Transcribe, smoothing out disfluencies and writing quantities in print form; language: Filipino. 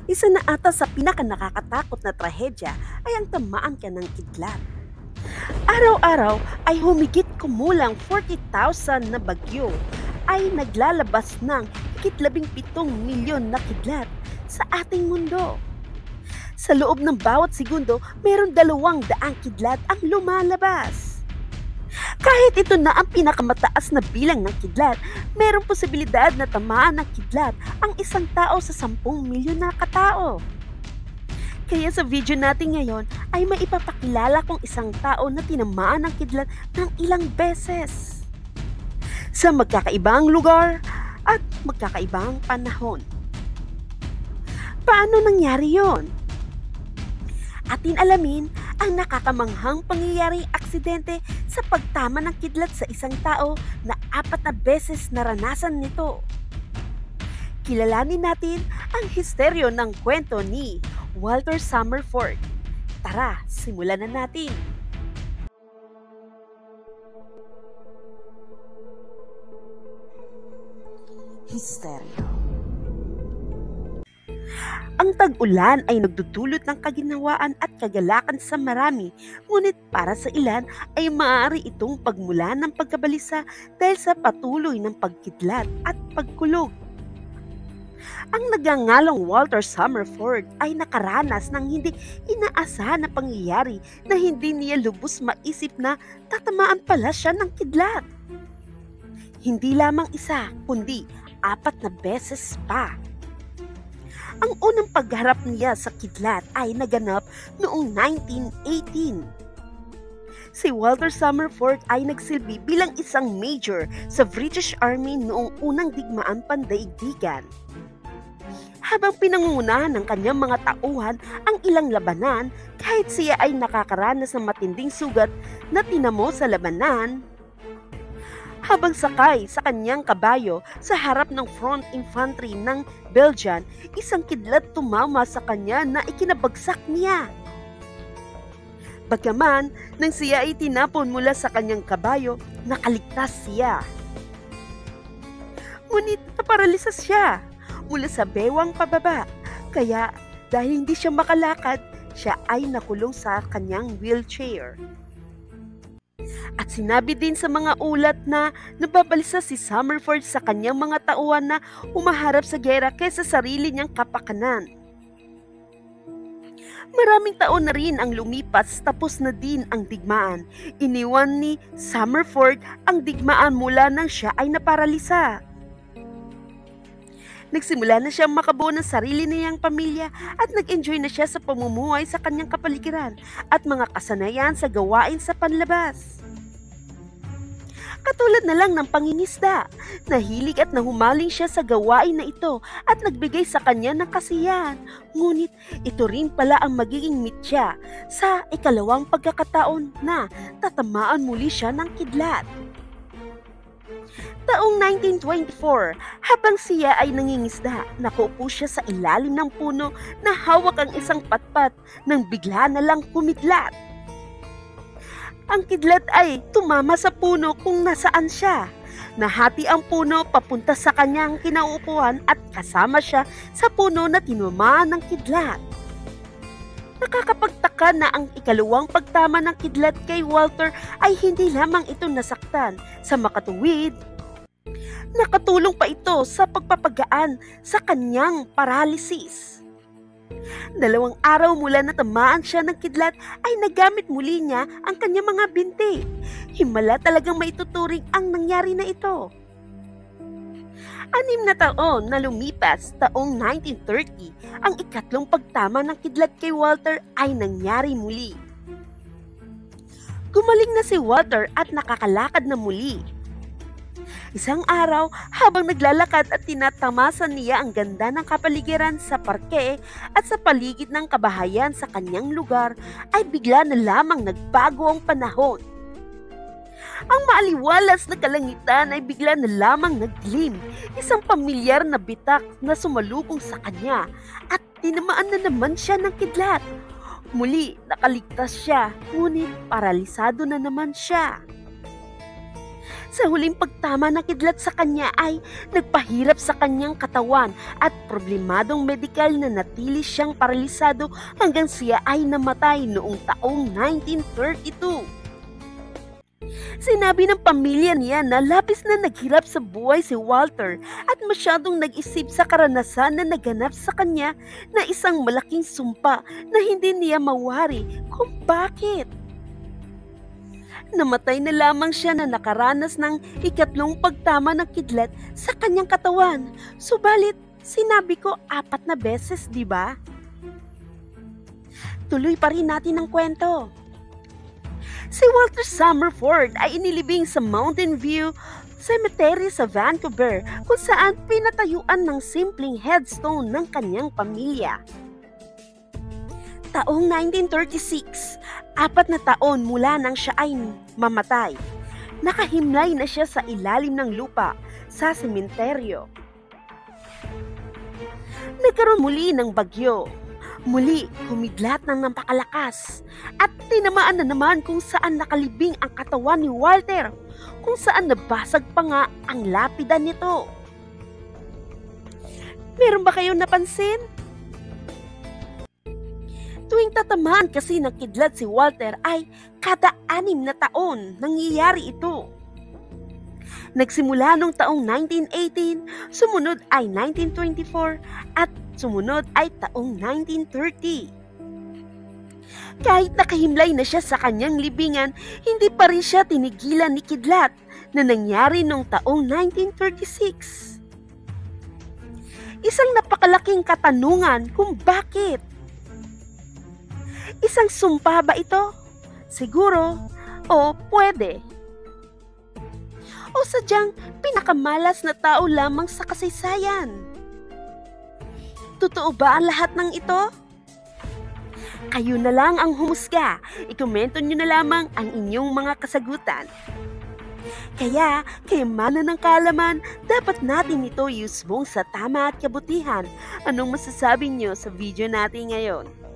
Isa na ata sa pinakanakakatakot na trahedya ay ang tamaan ka ng kidlat. Araw-araw ay humigit kumulang 40,000 na bagyo ay naglalabas ng higit 17 milyon na kidlat sa ating mundo. Sa loob ng bawat segundo, mayroon 200 kidlat ang lumalabas. Kahit ito na ang pinakamataas na bilang ng kidlat, mayroong posibilidad na tamaan ng kidlat ang isang tao sa 10 milyon na katao. Kaya sa video natin ngayon ay maipapakilala kong isang tao na tinamaan ng kidlat ng ilang beses. Sa magkakaibang lugar at magkakaibang panahon. Paano nangyari yon? Atin alamin ang nakakamanghang pangyayaring aksidente sa pagtama ng kidlat sa isang tao na 4 na beses naranasan nito. Kilalanin natin ang histeryo ng kwento ni Walter Summerford. Tara, simulan na natin. Histeryo. Ang tag-ulan ay nagdudulot ng kaginhawaan at kagalakan sa marami, ngunit para sa ilan ay maaari itong pagmulan ng pagkabalisa dahil sa patuloy ng pagkidlat at pagkulog. Ang nagngangalang Walter Summerford ay nakaranas ng hindi inaasahan na pangyayari na hindi niya lubos maisip na tatamaan pala siya ng kidlat. Hindi lamang isa, kundi 4 na beses pa. Ang unang pagharap niya sa kidlat ay naganap noong 1918. Si Walter Summerford ay nagsilbi bilang isang major sa British Army noong unang digmaan pandaigdigan. Habang pinangungunahan ng kanyang mga tauhan ang ilang labanan, kahit siya ay nakakaranas ng matinding sugat na tinamo sa labanan, habang sakay sa kanyang kabayo sa harap ng front infantry ng Belgian, isang kidlat tumama sa kanya na ikinabagsak niya. Bagaman, nang siya ay tinapon mula sa kanyang kabayo, nakaligtas siya. Ngunit naparalisa siya mula sa bewang pababa, kaya dahil hindi siya makalakad, siya ay nakulong sa kanyang wheelchair. At sinabi din sa mga ulat na nababalisa si Summerford sa kanyang mga tauhan na humaharap sa giyera kaysa sarili niyang kapakanan. Maraming taon na rin ang lumipas, tapos na din ang digmaan. Iniwan ni Summerford ang digmaan mula nang siya ay naparalisa. Nagsimula na siyang makabuo ng sarili niyang pamilya at nag-enjoy na siya sa pamumuhay sa kanyang kapaligiran at mga kasanayan sa gawain sa panlabas. Katulad na lang ng pangingisda, nahilig at nahumaling siya sa gawain na ito at nagbigay sa kanya ng kasiyahan. Ngunit ito rin pala ang magiging mitya sa ikalawang pagkakataon na tatamaan muli siya ng kidlat. Taong 1924, habang siya ay nangingisda, nakaupo siya sa ilalim ng puno na hawak ang isang patpat nang bigla na lang kumidlat. Ang kidlat ay tumama sa puno kung nasaan siya. Nahati ang puno papunta sa kanyang kinauupuan at kasama siya sa puno na tinamaan ng kidlat. Nakakapagtaka na ang ikalawang pagtama ng kidlat kay Walter ay hindi lamang ito nasaktan sa makatuwid. Nakatulong pa ito sa pagpapagaan sa kanyang paralysis. 2 araw mula na tamaan siya ng kidlat ay nagamit muli niya ang kanyang mga binti. Himala talagang maituturing ang nangyari na ito. 6 na taon na lumipas, taong 1930, ang ikatlong pagtama ng kidlat kay Walter ay nangyari muli. Gumaling na si Walter at nakakalakad na muli. Isang araw, habang naglalakad at tinatamasan niya ang ganda ng kapaligiran sa parke at sa paligid ng kabahayan sa kanyang lugar, ay bigla na lamang nagbago ang panahon. Ang maaliwalas na kalangitan ay bigla na lamang nagdilim. Isang pamilyar na bitak na sumalubong sa kanya at tinamaan na naman siya ng kidlat. Muli, nakaligtas siya, ngunit paralisado na naman siya. Sa huling pagtama ng kidlat sa kanya ay nagpahirap sa kanyang katawan at problemadong medikal na natili siyang paralisado hanggang siya ay namatay noong taong 1932. Sinabi ng pamilya niya na labis na naghirap sa buhay si Walter at masyadong nag-isip sa karanasan na naganap sa kanya na isang malaking sumpa na hindi niya mawari kung bakit. Namatay na lamang siya na nakaranas ng ikatlong pagtama ng kidlat sa kanyang katawan. Subalit, sinabi ko 4 na beses, di ba? Tuloy pa rin natin ang kwento. Si Walter Summerford ay inilibing sa Mountain View Cemetery sa Vancouver kung saan pinatayuan ng simpleng headstone ng kanyang pamilya. Taong 1936, 4 na taon mula nang siya ay mamatay. Nakahimlay na siya sa ilalim ng lupa sa sementeryo. Nagkaroon muli ng bagyo. Muli, humidlat ng napakalakas at tinamaan na naman kung saan nakalibing ang katawan ni Walter, kung saan nabasag pa nga ang lapida nito. Meron ba kayong napansin? Tuwing tatamaan kasi ng kidlat si Walter ay kada 6 na taon nangyayari ito. Nagsimula noong taong 1918, sumunod ay 1924 at sumunod ay taong 1930. Kahit nakahimlay na siya sa kanyang libingan, hindi pa rin siya tinigilan ni kidlat na nangyari noong taong 1936. Isang napakalaking katanungan kung bakit. Isang sumpa ba ito? Siguro o pwede. O sadyang pinakamalas na tao lamang sa kasaysayan? Totoo ba ang lahat ng ito? Kayo na lang ang humusga. Ikomento nyo na lamang ang inyong mga kasagutan. Kaya, kayamanan ng kaalaman, dapat natin ito iusbong sa tama at kabutihan. Anong masasabi nyo sa video natin ngayon?